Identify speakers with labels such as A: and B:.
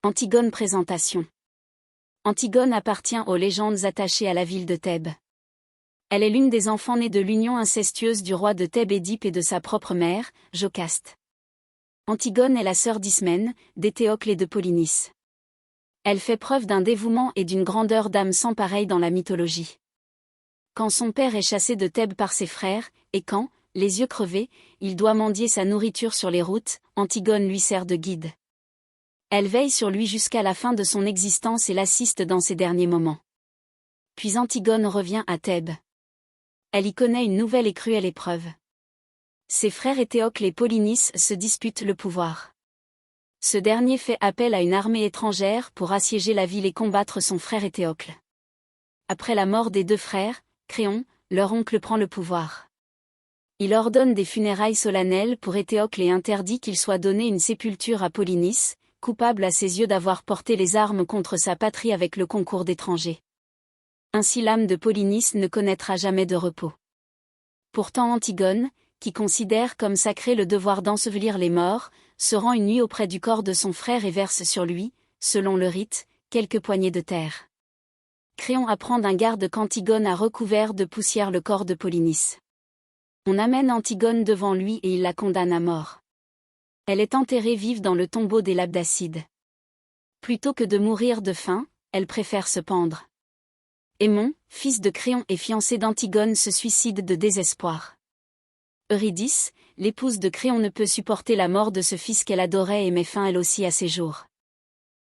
A: Antigone présentation. Antigone appartient aux légendes attachées à la ville de Thèbes. Elle est l'une des enfants nés de l'union incestueuse du roi de Thèbes Édipe et de sa propre mère, Jocaste. Antigone est la sœur d'Ismène, d'Éthéocle et de Polynice. Elle fait preuve d'un dévouement et d'une grandeur d'âme sans pareil dans la mythologie. Quand son père est chassé de Thèbes par ses frères, et quand, les yeux crevés, il doit mendier sa nourriture sur les routes, Antigone lui sert de guide. Elle veille sur lui jusqu'à la fin de son existence et l'assiste dans ses derniers moments. Puis Antigone revient à Thèbes. Elle y connaît une nouvelle et cruelle épreuve. Ses frères Éthéocle et Polynice se disputent le pouvoir. Ce dernier fait appel à une armée étrangère pour assiéger la ville et combattre son frère Éthéocle. Après la mort des deux frères, Créon, leur oncle prend le pouvoir. Il ordonne des funérailles solennelles pour Éthéocle et interdit qu'il soit donné une sépulture à Polynice, coupable à ses yeux d'avoir porté les armes contre sa patrie avec le concours d'étrangers. Ainsi l'âme de Polynice ne connaîtra jamais de repos. Pourtant Antigone, qui considère comme sacré le devoir d'ensevelir les morts, se rend une nuit auprès du corps de son frère et verse sur lui, selon le rite, quelques poignées de terre. Créon apprend d'un garde qu'Antigone a recouvert de poussière le corps de Polynice. On amène Antigone devant lui et il la condamne à mort. Elle est enterrée vive dans le tombeau des Labdacides. Plutôt que de mourir de faim, elle préfère se pendre. Aimon, fils de Créon et fiancé d'Antigone, se suicide de désespoir. Eurydice, l'épouse de Créon, ne peut supporter la mort de ce fils qu'elle adorait et met fin elle aussi à ses jours.